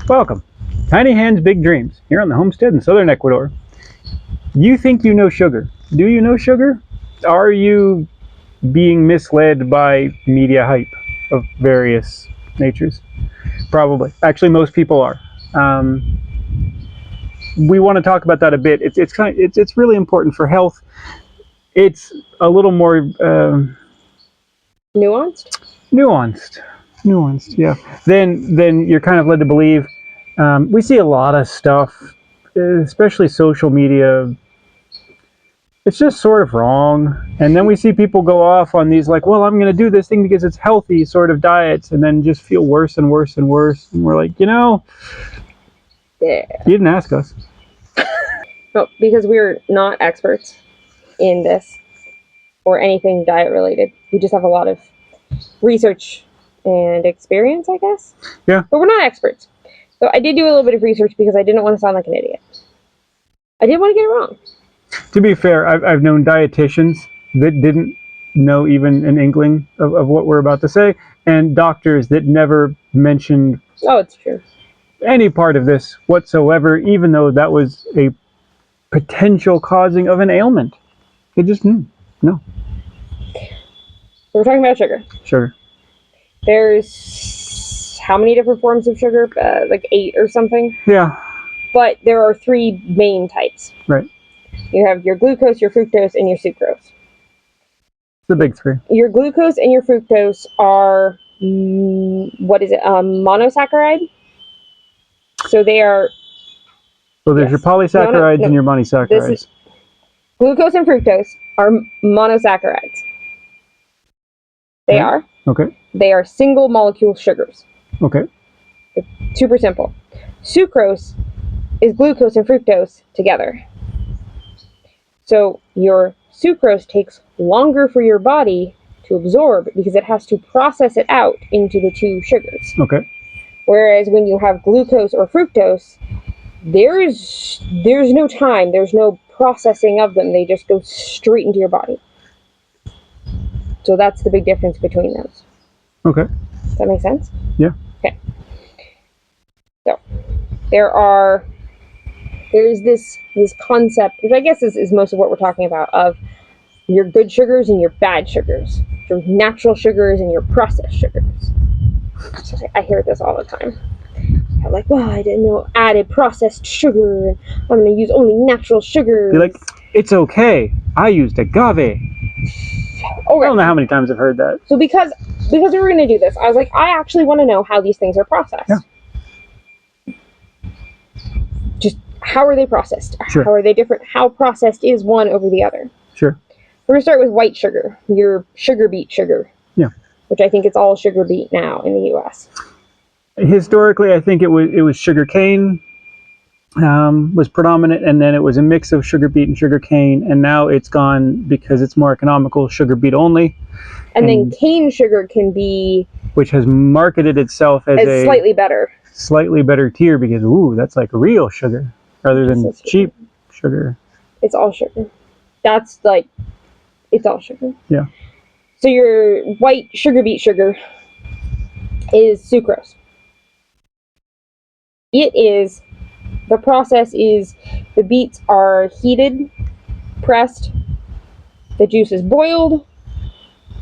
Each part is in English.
Welcome. Tiny Hands, Big Dreams, here on the homestead in southern Ecuador. You think you know sugar. Do you know sugar? Are you being misled by media hype of various natures? Probably. Actually, most people are. We want to talk about that a bit. It's really important for health. It's a little more nuanced, yeah. Then you're kind of led to believe. We see a lot of stuff, especially social media. It's just sort of wrong. And then we see people go off on these like, well, I'm going to do this thing because it's healthy sort of diets, and then just feel worse and worse and worse. And we're like, yeah. You didn't ask us. No, because we're not experts in this or anything diet related. We just have a lot of research and experience, I guess. Yeah. But we're not experts. So I did do a little bit of research because I didn't want to sound like an idiot. I didn't want to get it wrong. To be fair, I've known dietitians that didn't know even an inkling of what we're about to say, and doctors that never mentioned it's true. any part of this whatsoever, even though that was a potential causing of an ailment. They just no. So we're talking about sugar. Sugar. There's how many different forms of sugar? Like 8 or something? Yeah. But there are 3 main types. Right. You have your glucose, your fructose, and your sucrose. The big 3. Your glucose and your fructose are, monosaccharide? So they are... So there's your polysaccharides and your monosaccharides. Glucose and fructose are monosaccharides. They are. Okay. They are single molecule sugars. Okay. It's super simple. Sucrose is glucose and fructose together. So your sucrose takes longer for your body to absorb because it has to process it out into the 2 sugars. Okay. Whereas when you have glucose or fructose, there's no time, there's no processing of them. They just go straight into your body. So that's the big difference between those. Okay. Does that make sense? Yeah. Okay. So there's this concept, which I guess is most of what we're talking about, of your good sugars and your bad sugars, your natural sugars and your processed sugars. So I hear this all the time. I'm like, well, I didn't know added processed sugar, and I'm going to use only natural sugar. You're like, it's okay. I used agave. Okay. I don't know how many times I've heard that. So because we were going to do this, I was like, I actually want to know how these things are processed. Yeah. Just how are they processed? Sure. How are they different? How processed is one over the other? Sure. We're going to start with white sugar, your sugar beet sugar. Yeah. Which I think it's all sugar beet now in the U.S. Historically, I think it was sugar cane was predominant, and then it was a mix of sugar beet and sugar cane, and now it's gone, because it's more economical, sugar beet only. And then cane sugar can be... Which has marketed itself as a slightly better tier, because, that's like real sugar, rather than cheap sugar. It's all sugar. That's like, it's all sugar. Yeah. So your white sugar beet sugar is sucrose. The process is the beets are heated, pressed, the juice is boiled,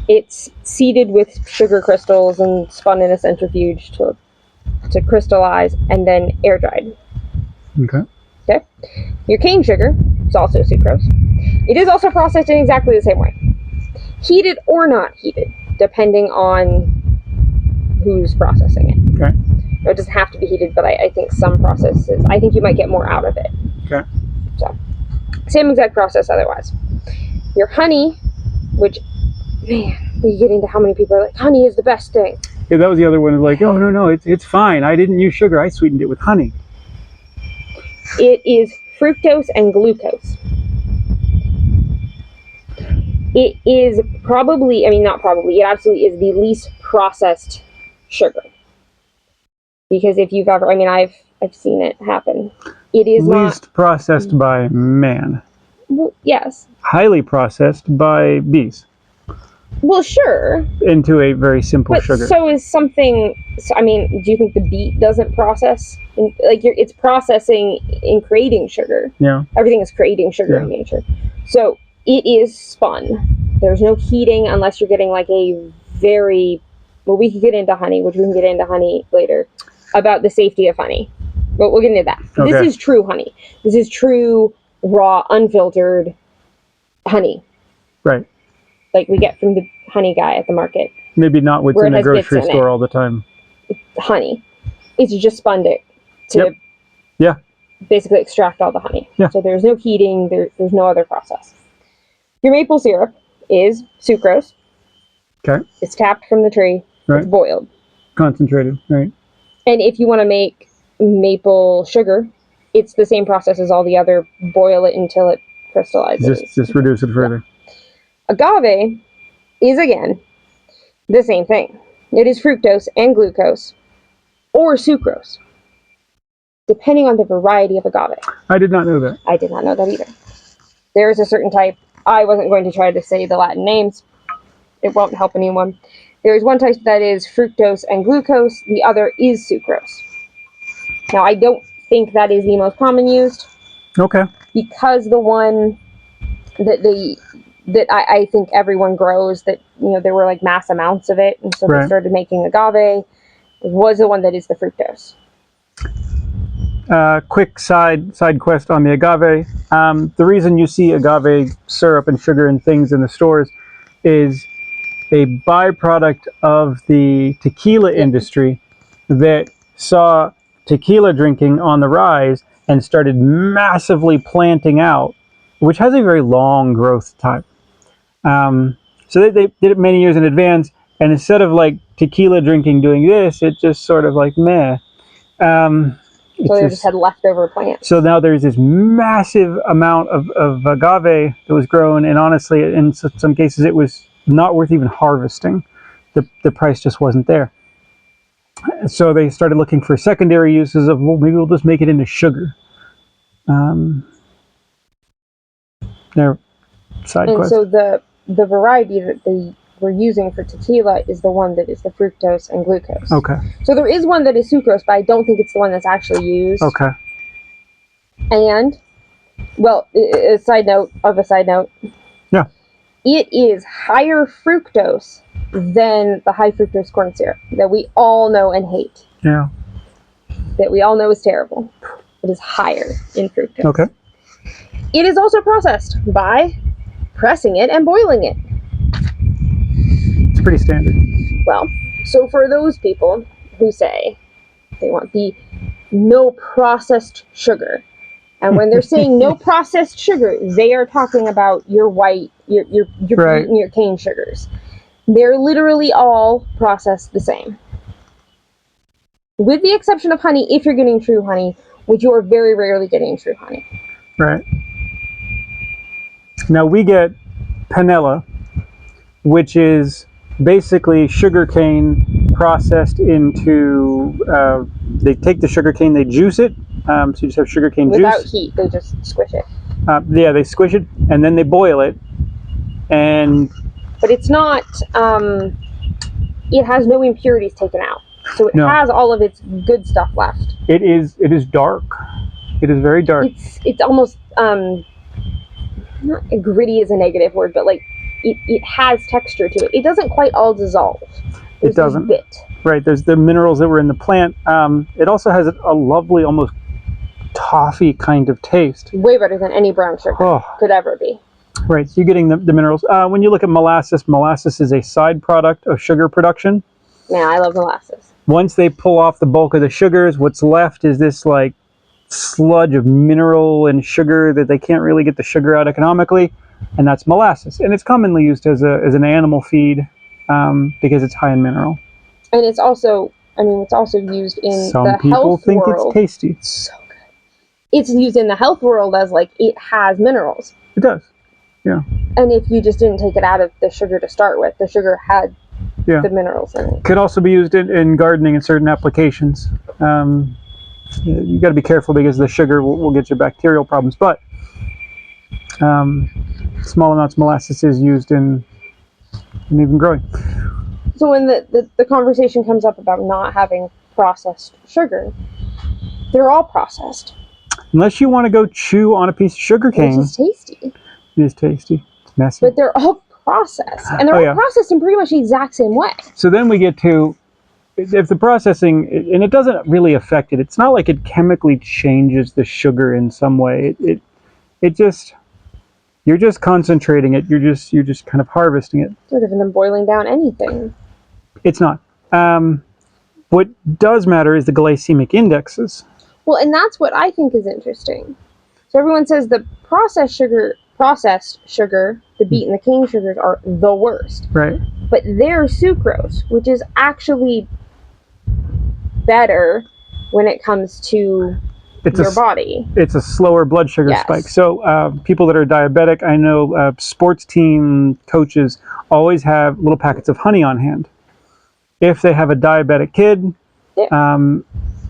it's seeded with sugar crystals and spun in a centrifuge to crystallize, and then air dried. Okay. Your cane sugar is also sucrose. It is also processed in exactly the same way. Heated or not heated, depending on who's processing it. Okay. It doesn't have to be heated, but I think some processes, I think you might get more out of it. Okay. So, same exact process otherwise. Your honey, which, man, we get into how many people are like, honey is the best thing. Yeah, that was the other one. Like, oh, no, it's fine. I didn't use sugar. I sweetened it with honey. It is fructose and glucose. It is probably, not probably, it absolutely is the least processed sugar. Because if you've ever, I've seen it happen. It is least processed by man. Well, yes. Highly processed by bees. Well, sure. into a very simple But sugar. so is something. So, I mean, do you think the beet doesn't process? It's processing in creating sugar. Yeah. Everything is creating sugar in nature. So it is spun. There's no heating unless you're getting like a very. Well, we can get into honey, which we can get into honey later, about the safety of honey. But we'll get into that. Okay. This is true honey. This is true raw, unfiltered honey. Right. Like we get from the honey guy at the market. Maybe not what's in the grocery store all the time. Honey. It's just spun to basically extract all the honey. Yeah. So there's no heating, there's no other process. Your maple syrup is sucrose. Okay. It's tapped from the tree. Right. It's boiled. Concentrated, right. And if you want to make maple sugar, it's the same process as all the other. Boil it until it crystallizes. Just reduce it further. Yeah. Agave is, again, the same thing. It is fructose and glucose, or sucrose, depending on the variety of agave. I did not know that. I did not know that either. There is a certain type. I wasn't going to try to say the Latin names. It won't help anyone. There is one type that is fructose and glucose. The other is sucrose. Now, I don't think that is the most common used. Okay. Because the one that I think everyone grows, that, you know, there were like mass amounts of it, and so they started making agave, was the one that is the fructose. Quick side quest on the agave. The reason you see agave syrup and sugar and things in the stores is a byproduct of the tequila industry that saw tequila drinking on the rise and started massively planting out, which has a very long growth time. So they did it many years in advance, and instead of like tequila drinking doing this, it just sort of like meh. So they just had leftover plants. So now there's this massive amount of agave that was grown, and honestly, in some cases, it was not worth even harvesting. The price just wasn't there. So they started looking for secondary uses of, well, maybe we'll just make it into sugar. Their side quest. So the variety that they were using for tequila is the one that is the fructose and glucose. Okay. So there is one that is sucrose, but I don't think it's the one that's actually used. Okay. And, well, a side note of a side note. Yeah. It is higher fructose than the high fructose corn syrup that we all know and hate. Yeah. That we all know is terrible. It is higher in fructose. Okay. It is also processed by pressing it and boiling it. It's pretty standard. Well, so for those people who say they want the no processed sugar, and when they're saying no processed sugar, they are talking about your white, your beet and your cane sugars. They're literally all processed the same. With the exception of honey, if you're getting true honey, which you are very rarely getting true honey. Right. Now we get panela, which is basically sugarcane processed into, they take the sugarcane, they juice it, so you just have sugarcane juice. Without heat, they just squish it. Yeah, they squish it, and then they boil it, and... But it's not, it has no impurities taken out. So it has all of its good stuff left. It is dark. It is very dark. It's almost, not gritty is a negative word, but like, it has texture to it. It doesn't quite all dissolve. It doesn't. Right, there's the minerals that were in the plant. It also has a lovely, almost toffee kind of taste. Way better than any brown sugar could ever be. Right, so you're getting the minerals. When you look at molasses, molasses is a side product of sugar production. Yeah, I love molasses. Once they pull off the bulk of the sugars, what's left is this like sludge of mineral and sugar that they can't really get the sugar out economically, and that's molasses. And it's commonly used as an animal feed because it's high in mineral. And it's also, it's also used in the health world. Some people think it's tasty. It's so good. It's used in the health world as like it has minerals. It does, yeah. And if you just didn't take it out of the sugar to start with, the sugar had the minerals in it. Could also be used in gardening in certain applications. You got to be careful because the sugar will get you bacterial problems. But small amounts of molasses is used in and even growing. So when the conversation comes up about not having processed sugar, they're all processed. Unless you want to go chew on a piece of sugar cane. Which is tasty. It is tasty. It's messy. But they're all processed. And they're all processed in pretty much the exact same way. So then we get to, if the processing, and it doesn't really affect it, it's not like it chemically changes the sugar in some way. It just, you're just concentrating it. You're just kind of harvesting it. Sort of, and then boiling down anything. It's not. What does matter is the glycemic indexes. Well, and that's what I think is interesting. So everyone says the processed sugar, the beet and the cane sugars are the worst. Right. But their sucrose, which is actually better when it comes to your body. It's a slower blood sugar spike. So people that are diabetic, I know sports team coaches always have little packets of honey on hand. If they have a diabetic kid,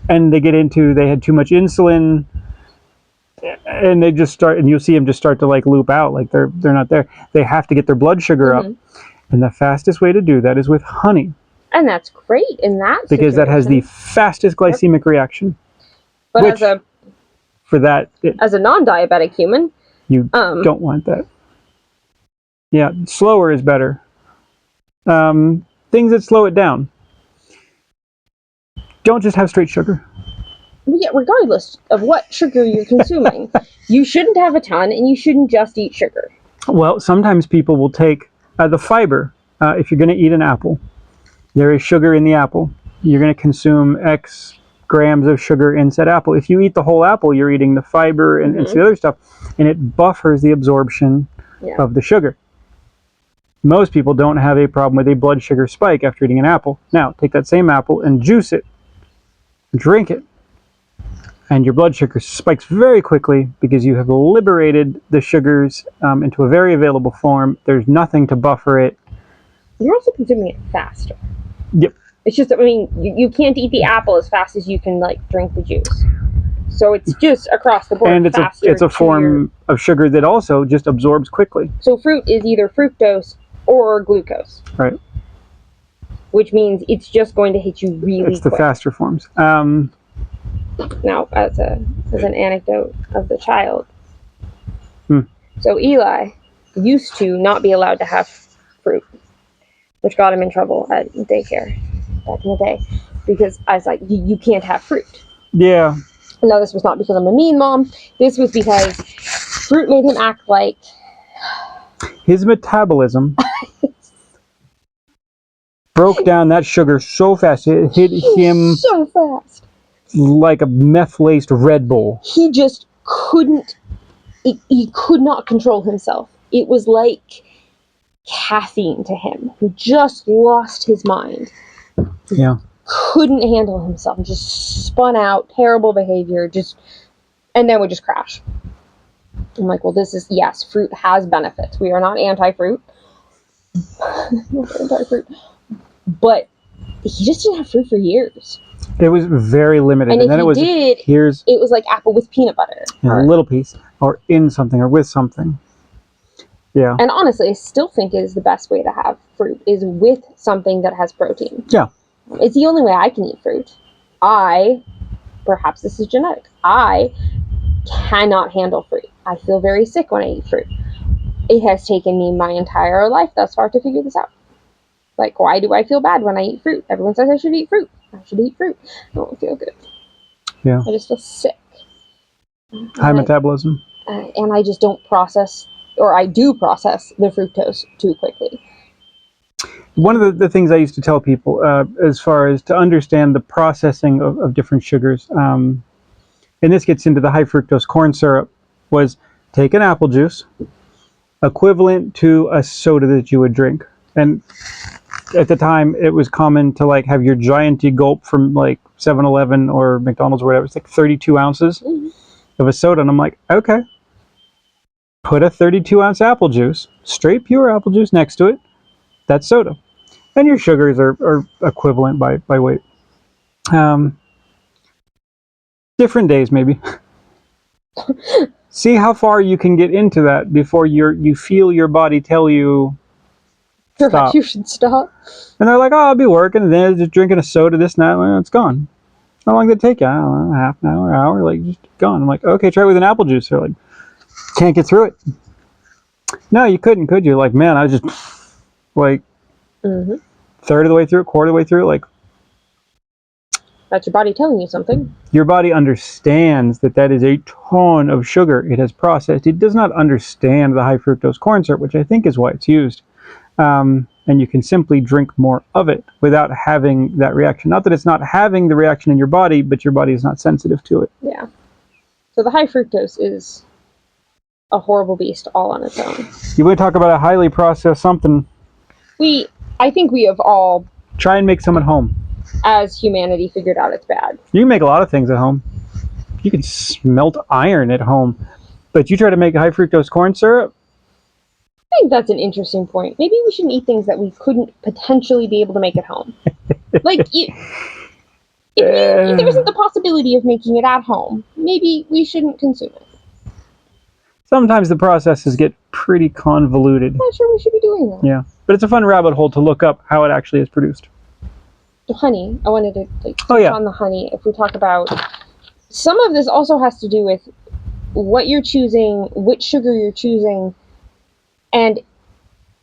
and they had too much insulin, and they just start, and you'll see them just start to like loop out, like they're not there. They have to get their blood sugar up, and the fastest way to do that is with honey. And that's great in that because that has the fastest glycemic reaction. But as a non-diabetic human, you don't want that. Yeah, slower is better. Things that slow it down. Don't just have straight sugar. Yeah, regardless of what sugar you're consuming, you shouldn't have a ton, and you shouldn't just eat sugar. Well, sometimes people will take the fiber. If you're going to eat an apple, there is sugar in the apple. You're going to consume X grams of sugar in said apple. If you eat the whole apple, you're eating the fiber and the other stuff, and it buffers the absorption of the sugar. Most people don't have a problem with a blood sugar spike after eating an apple. Now, take that same apple and juice it. Drink it. And your blood sugar spikes very quickly because you have liberated the sugars into a very available form. There's nothing to buffer it. You're also consuming it faster. Yep. It's just, I mean, you can't eat the apple as fast as you can, like, drink the juice. So it's just across the board. And it's a form of sugar that also just absorbs quickly. So fruit is either fructose or glucose. Right. Which means it's just going to hit you really quick. It's the faster forms. Now, as an anecdote of the child. So Eli used to not be allowed to have fruit, which got him in trouble at daycare back in the day, because I was like, you can't have fruit. Yeah. No, this was not because I'm a mean mom. This was because fruit made him act like... His metabolism broke down that sugar so fast. It hit him so fast. Like a meth-laced Red Bull. He just couldn't... He could not control himself. It was like caffeine to him. He just lost his mind. Yeah. Couldn't handle himself. Just spun out. Terrible behavior. And then would just crash. I'm like, well, yes, fruit has benefits. We are not anti-fruit. But he just didn't have fruit for years. It was very limited. And then it was like apple with peanut butter. A little piece. Or in something, or with something. Yeah. And honestly, I still think it is the best way to have fruit, is with something that has protein. Yeah. It's the only way I can eat fruit. Perhaps this is genetic, I cannot handle fruit. I feel very sick when I eat fruit. It has taken me my entire life thus far to figure this out. Like, why do I feel bad when I eat fruit? Everyone says I should eat fruit. I should eat fruit. I don't feel good. Yeah. I just feel sick. High metabolism. And I just don't process, or I do process the fructose too quickly. One of the things I used to tell people, as far as to understand the processing of different sugars, and this gets into the high fructose corn syrup, was take an apple juice, equivalent to a soda that you would drink. And at the time, it was common to like have your gianty gulp from like 7-Eleven or McDonald's or whatever. It's like 32 ounces of a soda. And I'm like, okay, put a 32-ounce apple juice, straight pure apple juice next to it. That's soda. And your sugars are equivalent by weight. Different days, maybe. See how far you can get into that before you feel your body tell you, stop. You should stop. And they're like, oh, I'll be working, and then just drinking a soda, this and that, and it's gone. How long did it take you? I don't know, half an hour, like, just gone. I'm like, okay, try it with an apple juice. They're like, can't get through it. No, you couldn't, could you? Like, man, I was just, like, third of the way through it, quarter of the way through it, like. That's your body telling you something. Your body understands that is a ton of sugar it has processed. It does not understand the high fructose corn syrup, which I think is why it's used. And you can simply drink more of it without having that reaction. Not that it's not having the reaction in your body, but your body is not sensitive to it. Yeah. So the high fructose is a horrible beast all on its own. You want to talk about a highly processed something? I think we have all... Try and make some at home. As humanity figured out it's bad. You can make a lot of things at home. You can smelt iron at home. But you try to make high fructose corn syrup? I think that's an interesting point. Maybe we shouldn't eat things that we couldn't potentially be able to make at home. Like, if there isn't the possibility of making it at home, maybe we shouldn't consume it. Sometimes the processes get pretty convoluted. I'm not sure we should be doing that. Yeah, but it's a fun rabbit hole to look up how it actually is produced. The honey, I wanted to touch on the honey. If we talk about, some of this also has to do with what you're choosing, which sugar you're choosing, and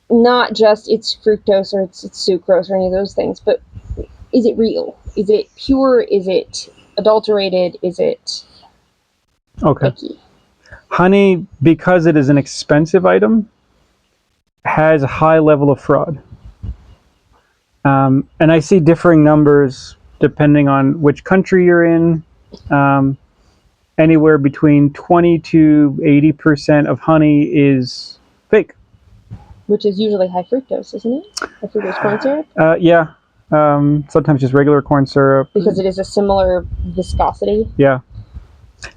not just it's fructose or it's sucrose or any of those things, but is it real? Is it pure? Is it adulterated? Is it icky? Honey, because it is an expensive item, has a high level of fraud. And I see differing numbers depending on which country you're in. Anywhere between 20 to 80% of honey is fake. Which is usually high fructose, isn't it? High fructose corn syrup? Yeah. Sometimes just regular corn syrup. Because it is a similar viscosity. Yeah.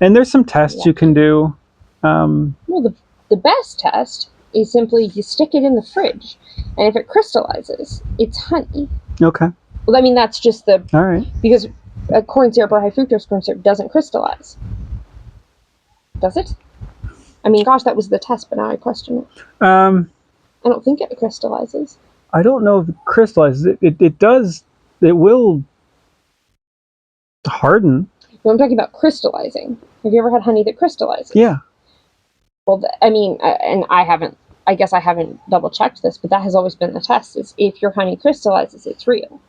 And there's some tests you can do. Well, the best test is simply you stick it in the fridge, and if it crystallizes, it's honey. Okay. Well, I mean, that's just all right. Because a corn syrup or high fructose corn syrup doesn't crystallize. Does it? I mean, gosh, that was the test, but now I question it. I don't think it crystallizes. I don't know if it crystallizes. It does. It will harden. No, I'm talking about crystallizing. Have you ever had honey that crystallizes? Yeah. Well, I mean, and I guess I haven't double checked this, but that has always been the test, is if your honey crystallizes, it's real.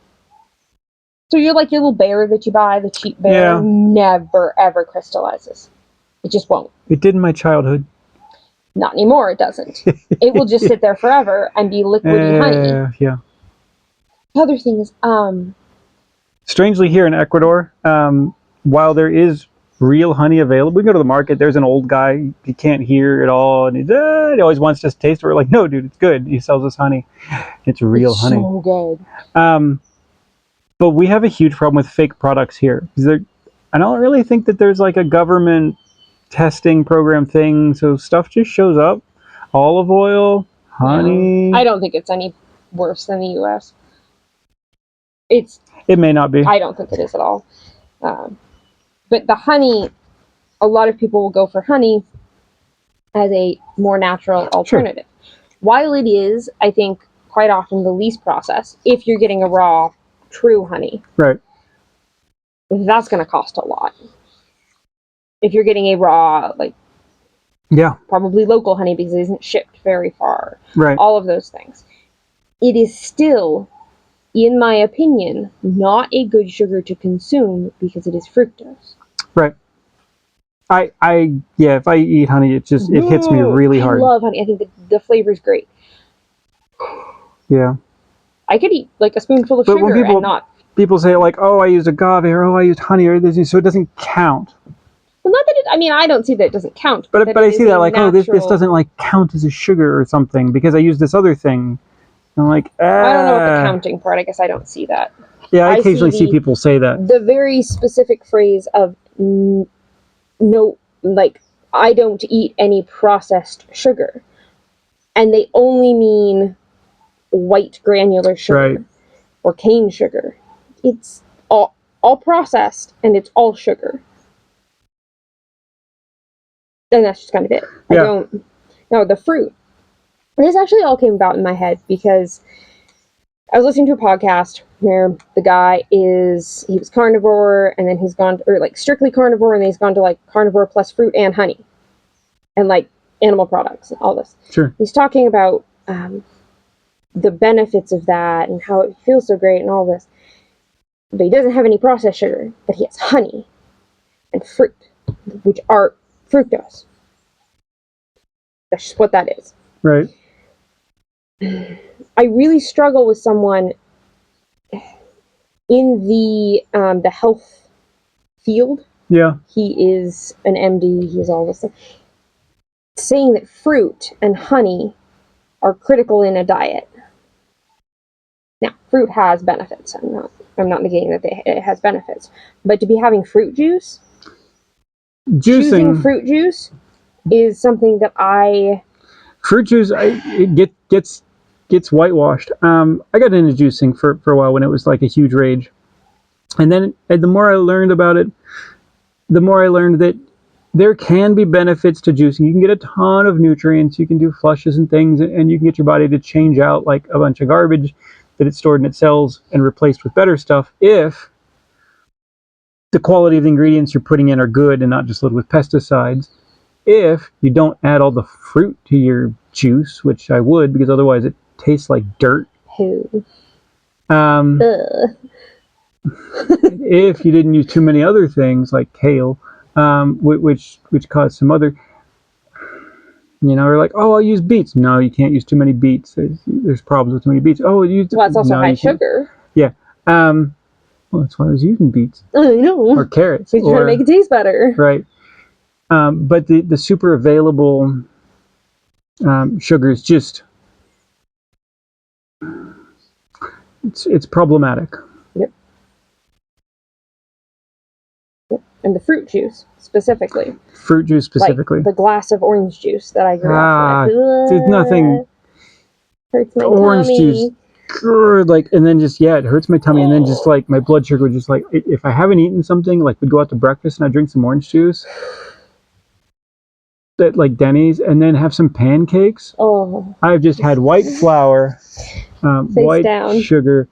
So you're like your little bear that you buy, the cheap bear, never ever crystallizes. It just won't. It did in my childhood. Not anymore, it doesn't. It will just sit there forever and be liquidy honey. Yeah. The other thing is, strangely here in Ecuador, while there is real honey available, we go to the market, there's an old guy, he can't hear at all, and he always wants us to taste it. We're like, no, dude, it's good. He sells us honey. It's real honey. So good. But we have a huge problem with fake products here. I don't really think that there's like a government testing program thing, so stuff just shows up. Olive oil, honey. I don't think it's any worse than the U.S. It may not be. I don't think it is at all. But the honey, a lot of people will go for honey as a more natural alternative. Sure. While it is, I think, quite often the least processed, if you're getting a raw, true honey. Right. That's going to cost a lot. If you're getting a raw, probably local honey because it isn't shipped very far. Right. All of those things. It is still, in my opinion, not a good sugar to consume because it is fructose. Right. If I eat honey, it hits me really hard. I love honey. I think the flavor is great. Yeah. I could eat like a spoonful of sugar and not... People say like, oh, I used agave, or oh, I used honey, or this, so it doesn't count. Well, not that I don't see that it doesn't count. But I see that like, oh, this doesn't like count as a sugar or something because I use this other thing. I'm like, I don't know what the counting part. I guess I don't see that. Yeah, I occasionally see people say that. The very specific phrase of no, like, I don't eat any processed sugar. And they only mean white granular sugar or cane sugar. It's all processed and it's all sugar. And that's just kind of it. Yeah. No, the fruit. this actually all came about in my head because I was listening to a podcast where the guy he was carnivore, and then he's gone, or like strictly carnivore, and then he's gone to like carnivore plus fruit and honey and like animal products and all this. Sure. He's talking about the benefits of that and how it feels so great and all this. But he doesn't have any processed sugar, but he has honey and fruit, which are fructose. That's just what that is. Right. I really struggle with someone in the health field. Yeah. He is an MD. He is all this stuff. Saying that fruit and honey are critical in a diet. Now, fruit has benefits. I'm not negating that it has benefits, but to be having fruit juice, choosing fruit juice is something that fruit juice it gets whitewashed. I got into juicing for a while when it was like a huge rage, and then the more I learned about it, the more I learned that there can be benefits to juicing. You can get a ton of nutrients. You can do flushes and things, and you can get your body to change out like a bunch of garbage that it's stored in its cells and replaced with better stuff if the quality of the ingredients you're putting in are good and not just loaded with pesticides. If you don't add all the fruit to your juice, which I would, because otherwise it tastes like dirt. If you didn't use too many other things like kale, which cause some other, or like, oh, I'll use beets. No, you can't use too many beets. There's problems with too many beets. Oh, well, it's also high sugar. Yeah. Well, that's why I was using beets. I know. Or carrots. We're trying to make it taste better. Right. But the super available sugars just, it's problematic. Yep. And the fruit juice specifically. Fruit juice specifically. Like the glass of orange juice that I grew up with. There's nothing. Hurts my orange tummy. Juice. Like, and then just, it hurts my tummy, and then just like my blood sugar would just like, if I haven't eaten something, like we'd go out to breakfast and I'd drink some orange juice at like Denny's, and then have some pancakes. Oh. I've just had white flour, white sugar,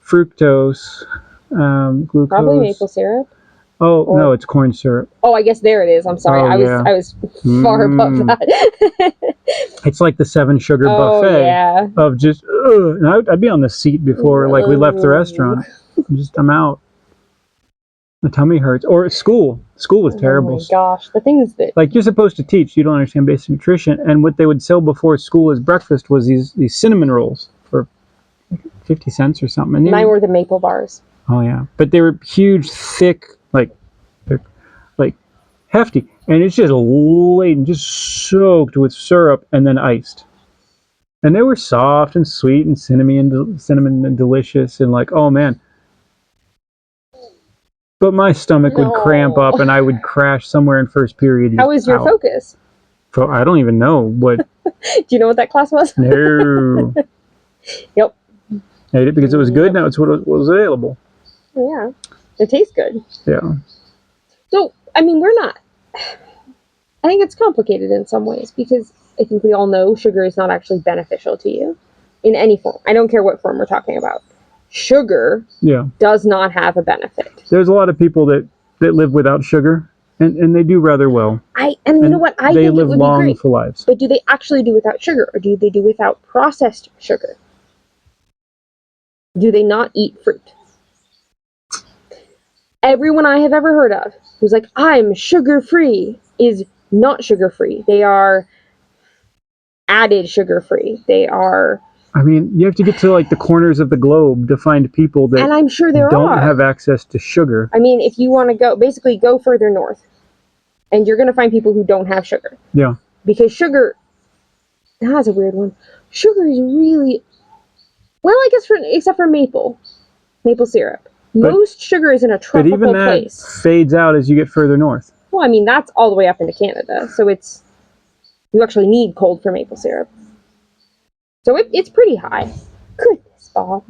fructose, glucose. Probably maple syrup. Oh, no, it's corn syrup. Oh, I guess there it is. I'm sorry. I was far above that. It's like the 7 sugar buffet of just, and I'd be on the seat before like we left the restaurant. I'm out. The tummy hurts. Or school. School was terrible. Oh my gosh. The things that... Like, you're supposed to teach. You don't understand basic nutrition. And what they would sell before school as breakfast was these cinnamon rolls for like 50 cents or something. And mine were the maple bars. Oh, yeah. But they were huge, thick, like hefty. And it's just laden, just soaked with syrup and then iced. And they were soft and sweet and cinnamon and delicious. And like, oh, man. But my stomach would cramp up and I would crash somewhere in first period. How was your focus? I don't even know what. Do you know what that class was? No. Yep. Ate it because it was good. Now it's what was available. Yeah. It tastes good. Yeah. So, I mean, we're not... I think it's complicated in some ways because I think we all know sugar is not actually beneficial to you in any form. I don't care what form we're talking about. Sugar does not have a benefit. There's a lot of people that live without sugar, and they do rather well. And you know what? I think it would be great. They live long, full lives. But do they actually do without sugar, or do they do without processed sugar? Do they not eat fruit? Everyone I have ever heard of who's like, I'm sugar-free, is not sugar-free. They are added sugar-free. They are... I mean, you have to get to like the corners of the globe to find people that and I'm sure there don't have access to sugar. I mean, if you want to go further north, and you're going to find people who don't have sugar. Yeah. Because sugar, that's a weird one. Sugar is really, well, I guess except for maple syrup. Most sugar is in a tropical place. But even that fades out as you get further north. Well, I mean, that's all the way up into Canada. So you actually need cold for maple syrup. So it's pretty high. Goodness, Bob.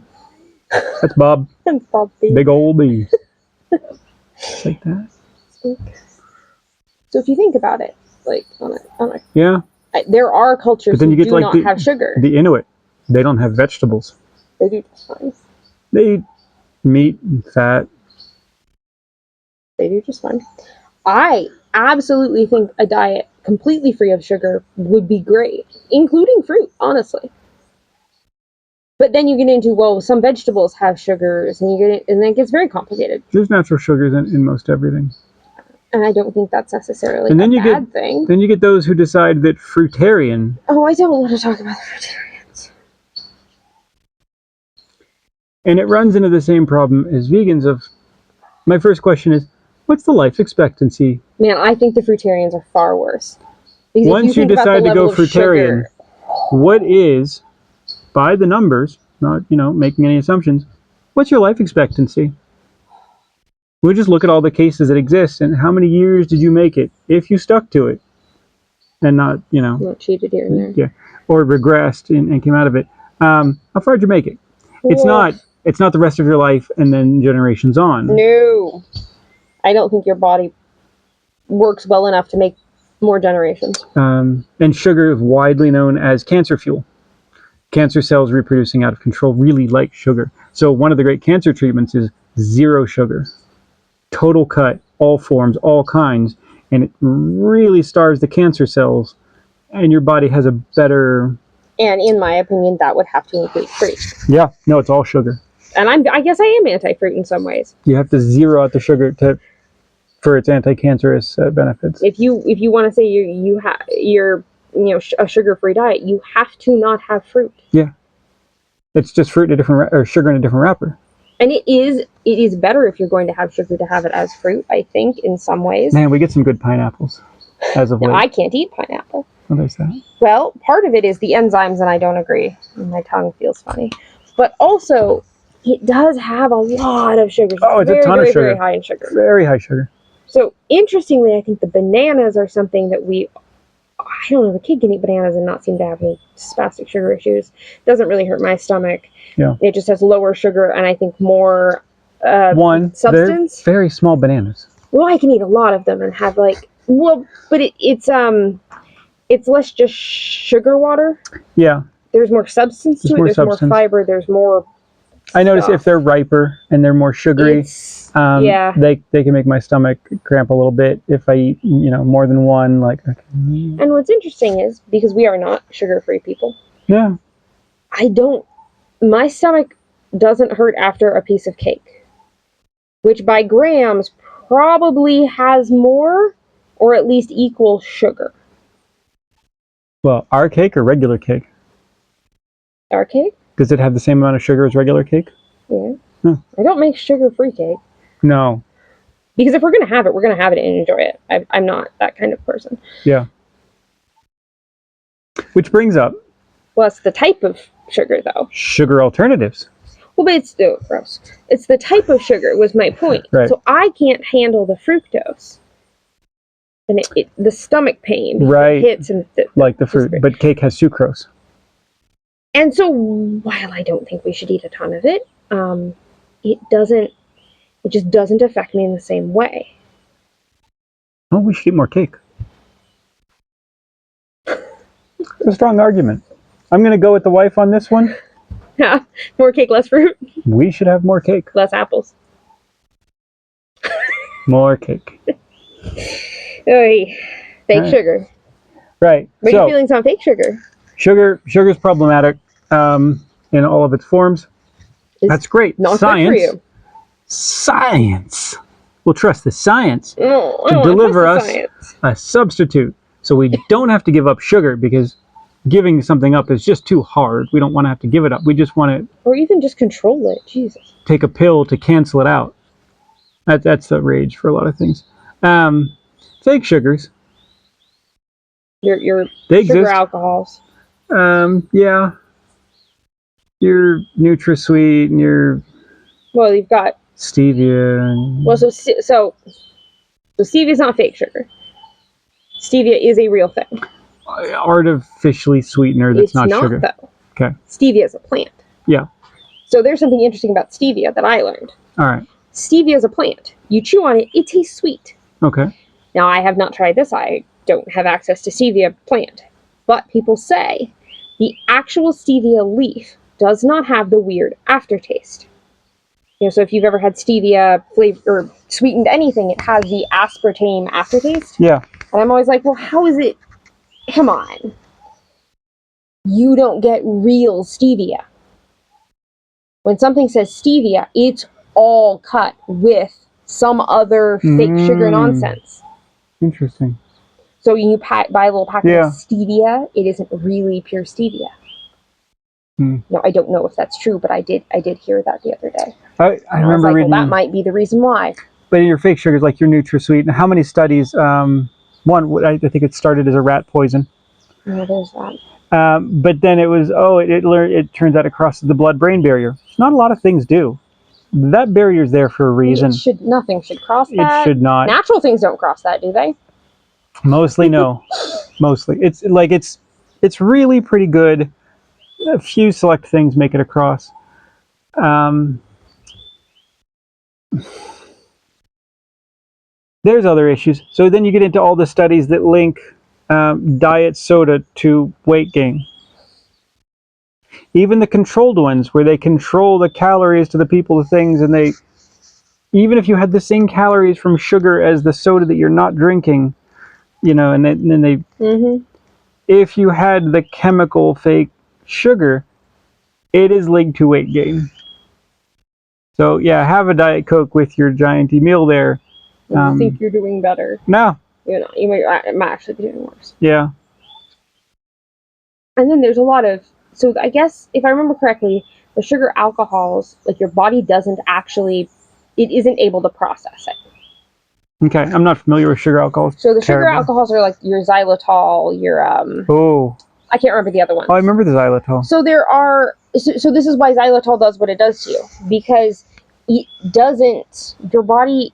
That's Bob. That's Bob B. Big old B. Just like that. So if you think about it, like on a yeah. There are cultures But then who you get do like not have sugar. the Inuit. They don't have vegetables. They do just fine. They eat meat and fat. They do just fine. I absolutely think a diet completely free of sugar would be great, including fruit, honestly. But then you get into, well, some vegetables have sugars, and and then it gets very complicated. There's natural sugars in most everything. And I don't think that's necessarily And then a you bad get thing. then you get those who decide that fruitarian. Oh, I don't want to talk about the fruitarians. And it runs into the same problem as vegans of, my first question is, what's the life expectancy? Man, I think the fruitarians are far worse. Because Once you decide to go fruitarian, what is, by the numbers, not, making any assumptions, what's your life expectancy? We'll just look at all the cases that exist and how many years did you make it if you stuck to it and not, Not cheated here and there. Yeah, or regressed and came out of it. How far did you make it? It's not the rest of your life and then generations on. No. I don't think your body works well enough to make more generations. And sugar is widely known as cancer fuel. Cancer cells reproducing out of control really like sugar. So one of the great cancer treatments is zero sugar. Total cut, all forms, all kinds, and it really starves the cancer cells, and your body has a better... And in my opinion, that would have to include fruit. Yeah, no, it's all sugar. And I guess I am anti-fruit in some ways. You have to zero out the sugar for its anti-cancerous benefits. If you want to say you're a sugar-free diet, you have to not have fruit. Yeah, it's just fruit in a different or sugar in a different wrapper. And it is better if you're going to have sugar to have it as fruit, I think, in some ways. Man, we get some good pineapples as of late. Now, I can't eat pineapple. Oh, there's that. Well, part of it is the enzymes, and I don't agree. My tongue feels funny. But also, it does have a lot of sugar. Oh, it's a ton of sugar. Very high in sugar. Very high sugar. So, interestingly, I think the bananas are something that I don't know, the kid can eat bananas and not seem to have any spastic sugar issues. Doesn't really hurt my stomach. Yeah. It just has lower sugar and I think more substance. They're very small bananas. Well, I can eat a lot of them and have but it's less just sugar water. Yeah. There's more substance to it. There's more fiber. There's more. I notice if they're riper and they're more sugary, they can make my stomach cramp a little bit if I eat more than one. Okay. And what's interesting is because we are not sugar-free people. Yeah. My stomach doesn't hurt after a piece of cake, which by grams probably has more or at least equal sugar. Well, our cake or regular cake? Our cake? Does it have the same amount of sugar as regular cake? Yeah. I don't make sugar-free cake. No. Because if we're going to have it, we're going to have it and enjoy it. I'm not that kind of person. Yeah. Which brings up... Well, it's the type of sugar, though. Sugar alternatives. Well, but it's gross. It's the type of sugar was my point. Right. So I can't handle the fructose. And the stomach pain hits and like the fruit, but cake has sucrose. And so while I don't think we should eat a ton of it, it just doesn't affect me in the same way. Oh, we should eat more cake. It's a strong argument. I'm going to go with the wife on this one. Yeah, more cake, less fruit. We should have more cake. Less apples. More cake. Oy, fake sugar. Right. What are your feelings on fake sugar? Sugar's problematic in all of its forms. That's great. Not science. Good for you. Science. We'll trust the science to deliver us a substitute, so we don't have to give up sugar, because giving something up is just too hard. We don't want to have to give it up. We just want to... Or even just control it. Jesus. Take a pill to cancel it out. That's the rage for a lot of things. Fake sugars. Your they sugar exist. Alcohols. Yeah. Your NutraSweet and your... Well, you've got... Stevia. And... Well, so stevia is not fake sugar. Stevia is a real thing. Artificially sweetener that's not sugar. It's not, though. Okay. Stevia is a plant. Yeah. So there's something interesting about stevia that I learned. All right. Stevia is a plant. You chew on it, it tastes sweet. Okay. Now, I have not tried this. I don't have access to stevia plant. But people say the actual stevia leaf does not have the weird aftertaste. So if you've ever had stevia flavor or sweetened anything, it has the aspartame aftertaste. Yeah. And I'm always like, well, how is it? Come on. You don't get real stevia. When something says stevia, it's all cut with some other fake sugar nonsense. Interesting. So you buy a little packet of stevia, it isn't really pure stevia. No, I don't know if that's true, but I did hear that the other day. I remember was reading. Well, that might be the reason why. But in your fake sugars, like your NutraSweet, how many studies? One, I think it started as a rat poison. Yeah, there's that. But then it was, it turns out it crosses the blood-brain barrier. Not a lot of things do. That barrier's there for a reason. Nothing should cross that. It should not. Natural things don't cross that, do they? Mostly no. Mostly. It's really pretty good. A few select things make it across. There's other issues. So then you get into all the studies that link diet soda to weight gain. Even the controlled ones, where they control the calories to the people, the things, and even if you had the same calories from sugar as the soda that you're not drinking, and then they, if you had the chemical fake sugar, it is linked to weight gain. So yeah, have a Diet Coke with your giant meal there. You think you're doing better. No. You're not. You might actually be doing worse. Yeah. And then there's a lot of, so I guess, if I remember correctly, the sugar alcohols, like your body it isn't able to process it. Okay, I'm not familiar with sugar alcohols. So the sugar alcohols are like your xylitol, your, I can't remember the other ones. Oh, I remember the xylitol. So so this is why xylitol does what it does to you, because your body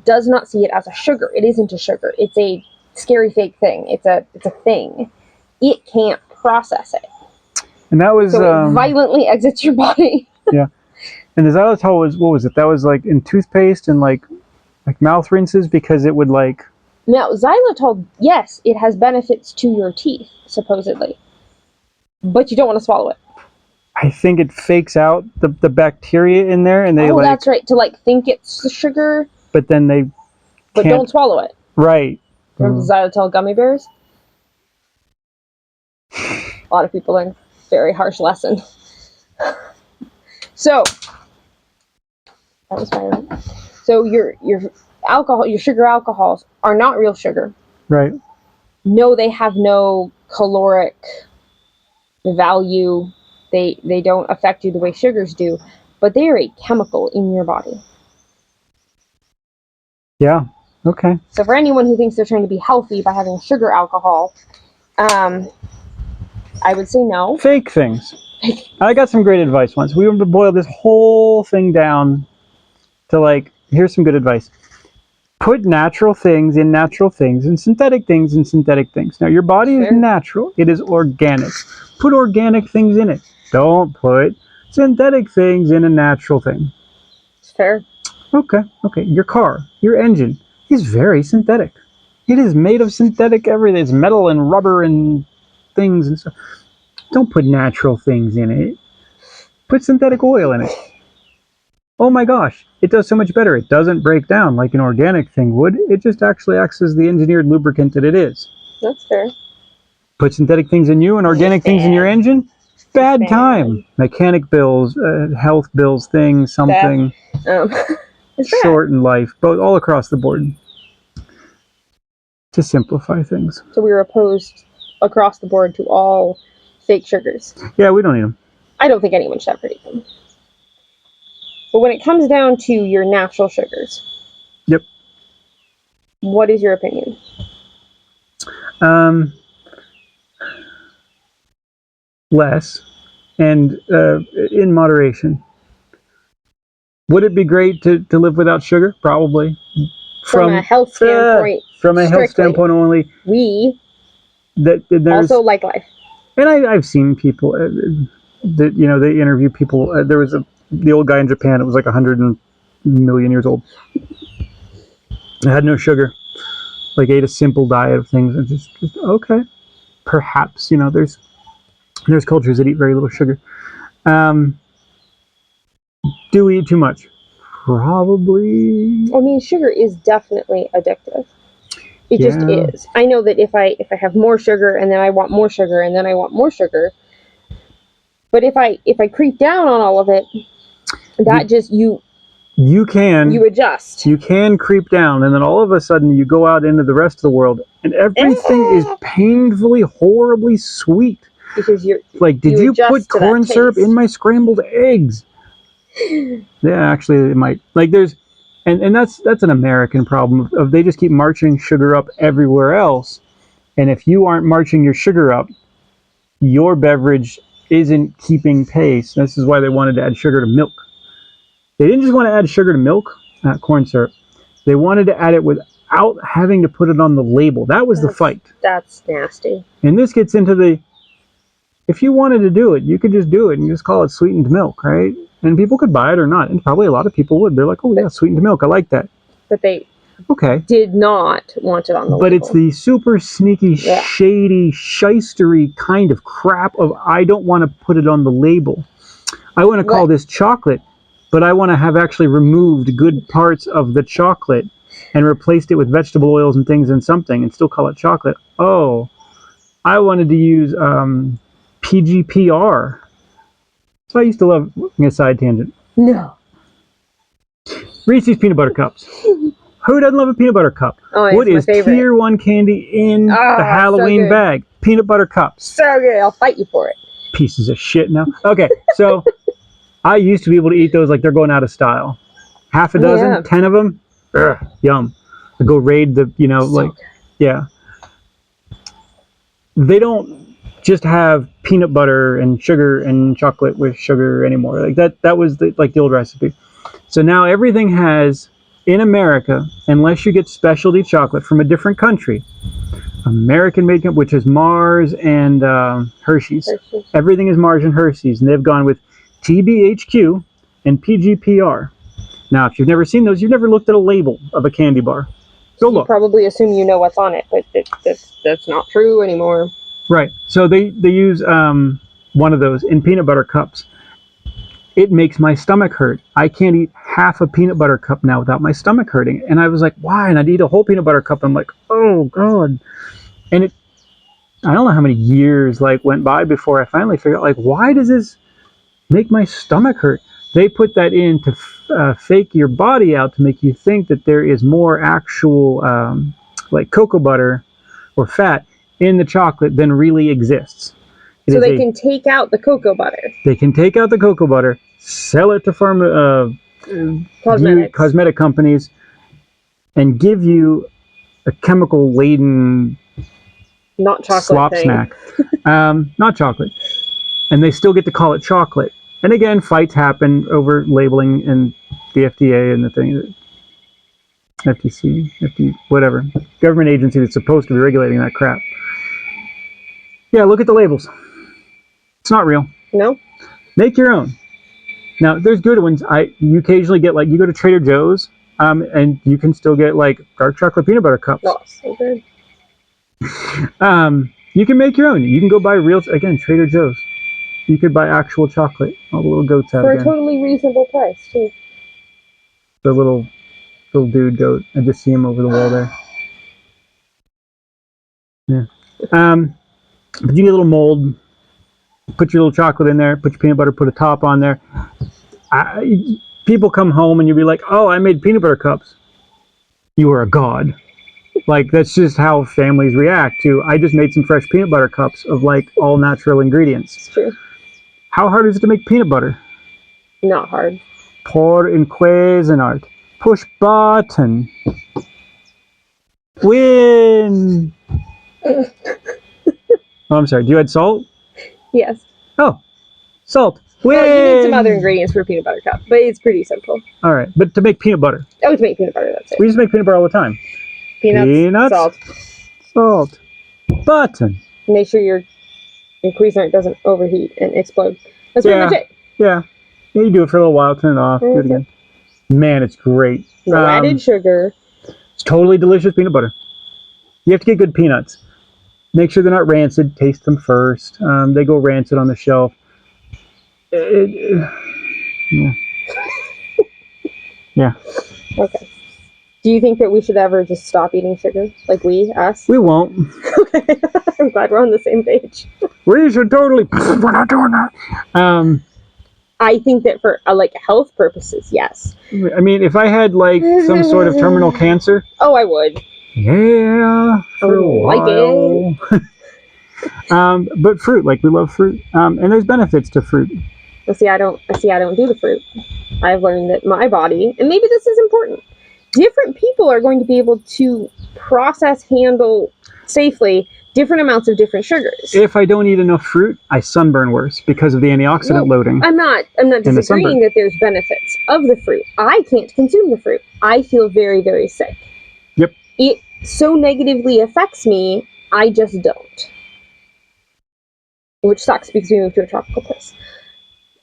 does not see it as a sugar. It isn't a sugar. It's a scary fake thing. It's a thing. It can't process it. And that was... So it violently exits your body. Yeah. And the xylitol was, what was it? That was like in toothpaste and like mouth rinses, because it would like... Now, xylitol, yes, it has benefits to your teeth, supposedly. But you don't want to swallow it. I think it fakes out the bacteria in there, and they that's right, to think it's the sugar. But then they But don't swallow it. Right. Remember the xylitol gummy bears? A lot of people learn very harsh lesson. So that was violent. So your alcohol, your sugar alcohols are not real sugar. Right. No, they have no caloric value. They don't affect you the way sugars do, but they are a chemical in your body. Yeah. Okay. So for anyone who thinks they're trying to be healthy by having sugar alcohol, I would say no. Fake things. I got some great advice once. We were to boil this whole thing down to here's some good advice. Put natural things in natural things and synthetic things in synthetic things. Now, your body is natural. It is organic. Put organic things in it. Don't put synthetic things in a natural thing. It's fair. Okay. Your car, your engine is very synthetic. It is made of synthetic everything. It's metal and rubber and things and stuff. Don't put natural things in it. Put synthetic oil in it. Oh my gosh, it does so much better. It doesn't break down like an organic thing would. It just actually acts as the engineered lubricant that it is. That's fair. Put synthetic things in you and organic things in your engine. Bad time. Mechanic bills, health bills, things, something. Short in life, both all across the board. To simplify things. So we were opposed across the board to all fake sugars. Yeah, we don't need them. I don't think anyone should ever eat them. But when it comes down to your natural sugars, yep. What is your opinion? Less, and in moderation. Would it be great to live without sugar? Probably. From a health standpoint. From a health standpoint only. We also like life. And I've seen people that they interview people. There was the old guy in Japan. It was like 100 million years old. It had no sugar. Ate a simple diet of things and just okay. perhaps, there's cultures that eat very little sugar. Do we eat too much? Probably. I mean, sugar is definitely addictive. It just Yeah. is. I know that if I have more sugar and then I want more sugar and then I want more sugar, but if I creep down on all of it, that you can adjust. You can creep down, and then all of a sudden you go out into the rest of the world, and everything is painfully, horribly sweet. Because like, did you put corn syrup in my scrambled eggs? Yeah, actually, it might. Like, there's, and that's an American problem of they just keep marching sugar up everywhere else, and if you aren't marching your sugar up, your beverage isn't keeping pace. This is why they wanted to add sugar to milk. They didn't just want to add sugar to milk, corn syrup. They wanted to add it without having to put it on the label. That was the fight. That's nasty. And this gets into if you wanted to do it, you could just do it and just call it sweetened milk, right? And people could buy it or not. And probably a lot of people would. They're like, oh yeah, sweetened milk. I like that. But they did not want it on the label. But it's the super sneaky, shady, shystery kind of crap of, I don't want to put it on the label. I want to call this chocolate, but I want to have actually removed good parts of the chocolate and replaced it with vegetable oils and things and something and still call it chocolate. Oh, I wanted to use PGPR. So I used to love, a side tangent. No. Reese's peanut butter cups. Who doesn't love a peanut butter cup? Oh, what is tier 1 candy in the Halloween bag? Peanut butter cups. So good. I'll fight you for it. Pieces of shit now. Okay, so I used to be able to eat those like they're going out of style. Half a dozen, 10 of them. Ugh, yum. I go raid the, yeah. They don't just have peanut butter and sugar and chocolate with sugar anymore. Like that was the old recipe. So now everything has, in America, unless you get specialty chocolate from a different country, American made, which is Mars and Hershey's. Everything is Mars and Hershey's, and they've gone with TBHQ and PGPR. Now, if you've never seen those, you've never looked at a label of a candy bar. Go look. You probably assume you know what's on it, but that's not true anymore. Right. So they use one of those in peanut butter cups. It makes my stomach hurt. I can't eat half a peanut butter cup now without my stomach hurting. And I was like, why? And I'd eat a whole peanut butter cup. I'm like, oh God. And I don't know how many years went by before I finally figured out, why does this make my stomach hurt? They put that in to fake your body out to make you think that there is more actual cocoa butter or fat in the chocolate than really exists. So they can take out the cocoa butter. They can take out the cocoa butter, sell it to cosmetic companies, and give you a chemical-laden not chocolate slop snack. Not chocolate. And they still get to call it chocolate. And again, fights happen over labeling and the FDA and the thing. FTC, whatever. Government agency that's supposed to be regulating that crap. Yeah, look at the labels. It's not real. No. Make your own. Now, there's good ones. You occasionally get, you go to Trader Joe's, and you can still get, dark chocolate peanut butter cups. Oh, so good. You can make your own. You can go buy Trader Joe's. You could buy actual chocolate. All the little goats out for a totally reasonable price, too. The little dude goat. I just see him over the wall there. Yeah. But you get a little mold. Put your little chocolate in there. Put your peanut butter. Put a top on there. People come home and you'll be like, "Oh, I made peanut butter cups." You are a god. That's just how families react to. I just made some fresh peanut butter cups of all natural ingredients. It's true. How hard is it to make peanut butter? Not hard. Pour in Cuisinart. Push button. Win. Oh, I'm sorry. Do you add salt? Yes. Oh, salt. Win. Well, you need some other ingredients for a peanut butter cup, but it's pretty simple. All right, but to make peanut butter. Oh, to make peanut butter, that's it. We just make peanut butter all the time. Peanuts, salt, button. Make sure your Cuisinart doesn't overheat and explode. That's pretty much it. Yeah. You do it for a little while, turn it off, do it again. Man, it's great. No added sugar. It's totally delicious peanut butter. You have to get good peanuts. make sure they're not rancid. Taste them first. They go rancid on the shelf. Yeah. Yeah. Okay. Do you think that we should ever just stop eating sugar? Like us? We won't. Okay. I'm glad we're on the same page. We should totally. We're not doing that. I think that for like health purposes, yes. I mean, if I had like some sort of terminal cancer. Oh, I would. Yeah. For a while. Like it. But fruit, like we love fruit, and there's benefits to fruit. Well, I don't do the fruit. I've learned that my body, and maybe this is important, different people are going to be able to handle safely different amounts of different sugars. If I don't eat enough fruit, I sunburn worse because of the antioxidant loading. I'm not disagreeing that there's benefits of the fruit. I can't consume the fruit. I feel very, very sick. Yep. It so negatively affects me, I just don't. Which sucks because we moved to a tropical place.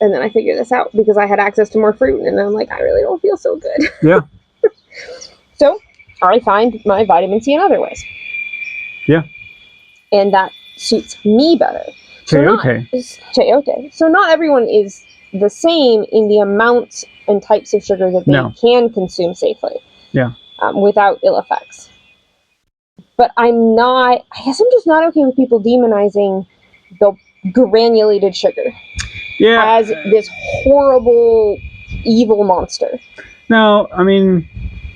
And then I figured this out because I had access to more fruit, and I'm like, I really don't feel so good. Yeah. So I find my vitamin C in other ways. Yeah. And that suits me better. Chayote. So not everyone is the same in the amounts and types of sugar that they can consume safely. Yeah. Without ill effects. But I guess I'm just not okay with people demonizing the granulated sugar. Yeah. As this horrible, evil monster. No, I mean...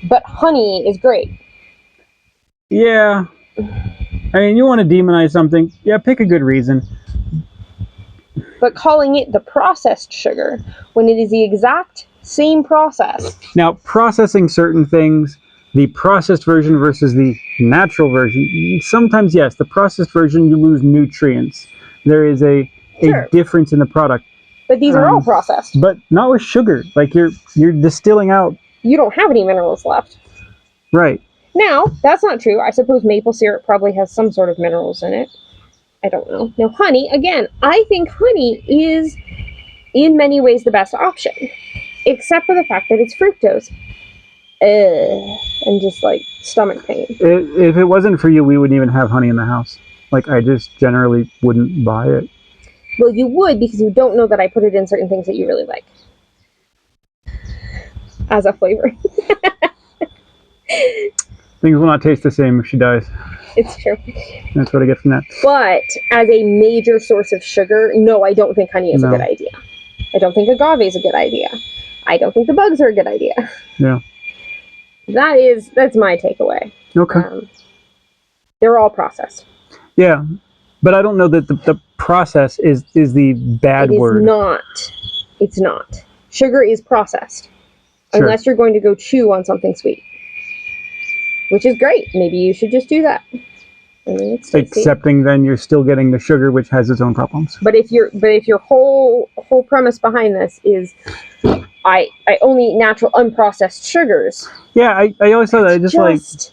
But honey is great. Yeah. I mean, you want to demonize something, pick a good reason. But calling it the processed sugar, when it is the exact same process. Now, processing certain things, the processed version versus the natural version, sometimes, yes, the processed version, you lose nutrients. There is a difference in the product. But these are all processed. But not with sugar. Like, you're distilling out. You don't have any minerals left. Right. Now, that's not true. I suppose maple syrup probably has some sort of minerals in it. I don't know. Now, honey, again, I think honey is, in many ways, the best option. Except for the fact that it's fructose. And just, like, stomach pain. If it wasn't for you, we wouldn't even have honey in the house. Like, I just generally wouldn't buy it. Well, you would, because you don't know that I put it in certain things that you really like. As a flavor. Things will not taste the same if she dies. It's true. That's what I get from that. But as a major source of sugar, no, I don't think honey is a good idea. I don't think agave is a good idea. I don't think the bugs are a good idea. Yeah. That's my takeaway. Okay. They're all processed. Yeah. But I don't know that the process is the bad word. It's not. Sugar is processed. Sure. Unless you're going to go chew on something sweet. Which is great. Maybe you should just do that. Excepting then you're still getting the sugar, which has its own problems. But if your whole premise behind this is I only eat natural unprocessed sugars. Yeah, I always thought that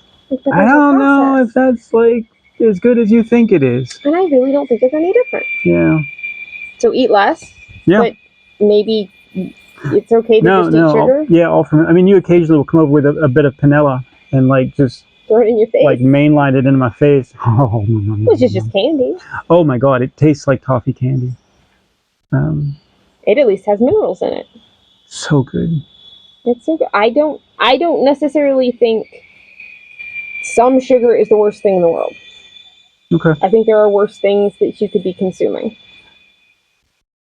I don't know if that's like as good as you think it is. And I really don't think it's any different. Yeah. So eat less. Yeah. But maybe it's okay to just eat sugar. All from. I mean, you occasionally will come over with a bit of panela and like just throw it in your face. Like mainline it into my face. Oh, no. Which is just candy. Oh my god, it tastes like toffee candy. It at least has minerals in it. So good. It's so good. I don't necessarily think some sugar is the worst thing in the world. Okay. I think there are worse things that you could be consuming.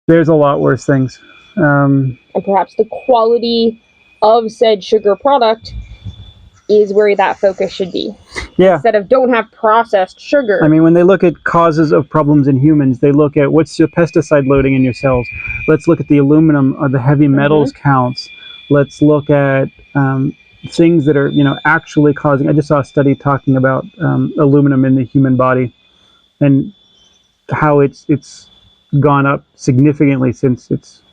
There's a lot worse things. And perhaps the quality of said sugar product is where that focus should be. Yeah. Instead of don't have processed sugar. I mean, when they look at causes of problems in humans, they look at what's your pesticide loading in your cells. Let's look at the aluminum or the heavy metals counts. Let's look at things that are, actually causing. I just saw a study talking about aluminum in the human body and how it's gone up significantly since it's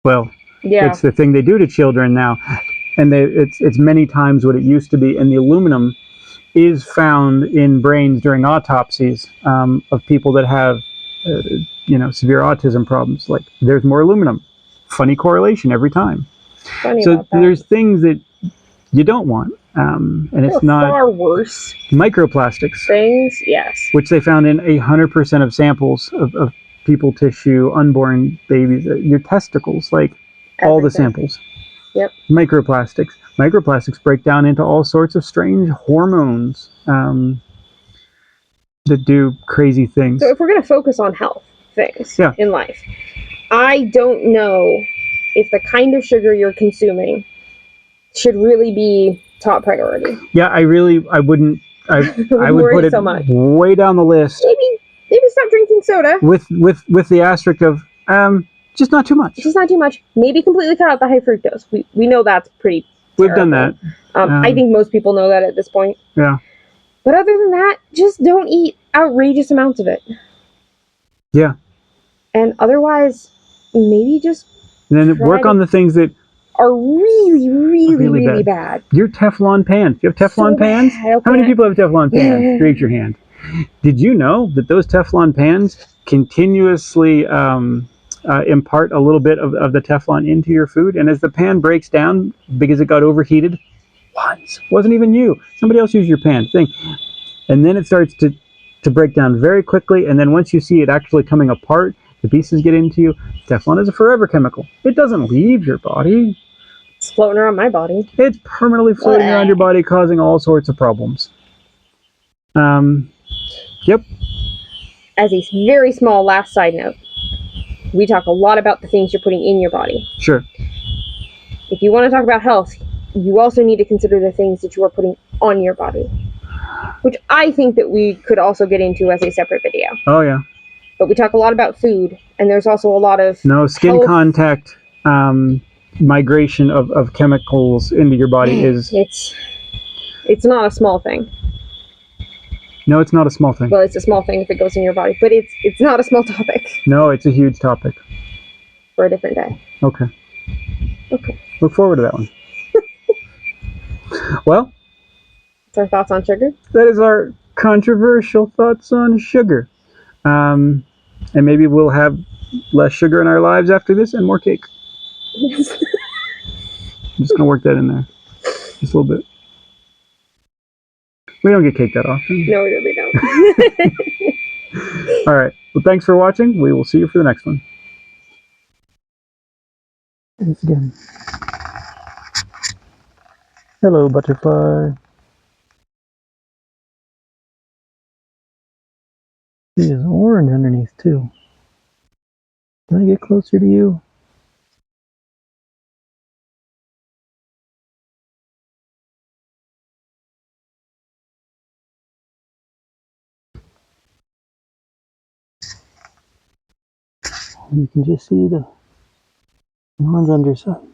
the thing they do to children now. And it's many times what it used to be. And the aluminum is found in brains during autopsies of people that have, severe autism problems. Like, there's more aluminum. Funny correlation every time. So there's things that you don't want. And it's There are not far worse microplastics, things. Yes. which they found in 100% of samples of people tissue, unborn babies, your testicles, like all the Everything. samples. Yep. Microplastics. Microplastics break down into all sorts of strange hormones that do crazy things. So if we're going to focus on health things Yeah. in life, I don't know if the kind of sugar you're consuming should really be top priority. Yeah, I wouldn't. I would worry put it so much. way down the list Maybe stop drinking soda. with the asterisk of just not too much. Just not too much. Maybe completely cut out the high fructose. We know that's pretty We've terrible. done that. I think most people know that at this point. Yeah. But other than that, just don't eat outrageous amounts of it. Yeah. And otherwise, maybe just And then work on the things that are really bad. Your Teflon pans. Do you have Teflon pans? Okay. How many people have Teflon pans? Raise your hand. Did you know that those Teflon pans continuously impart a little bit of the Teflon into your food? And as the pan breaks down because it got overheated, once, wasn't even you. Somebody else used your pan. And then it starts to break down very quickly. And then once you see it actually coming apart, the pieces get into you. Teflon is a forever chemical. It doesn't leave your body. It's floating around my body. It's permanently floating around your body, causing all sorts of problems. Yep. As a very small last side note, we talk a lot about the things you're putting in your body. Sure. If you want to talk about health, you also need to consider the things that you are putting on your body, which I think that we could also get into as a separate video. Oh, yeah. But we talk a lot about food, and there's also a lot of skin contact migration of chemicals into your body is... It's not a small thing. No, it's not a small thing. Well, it's a small thing if it goes in your body, but it's not a small topic. No, it's a huge topic. For a different day. Okay. Okay. Look forward to that one. Well, that's our thoughts on sugar. That is our controversial thoughts on sugar. And maybe we'll have less sugar in our lives after this and more cake. Yes. I'm just going to work that in there. Just a little bit. We don't get cake that often. No, we really don't. All right. Well, thanks for watching. We will see you for the next one. Thanks again. Hello, butterfly. He is orange underneath, too. Can I get closer to you? You can just see the orange underside.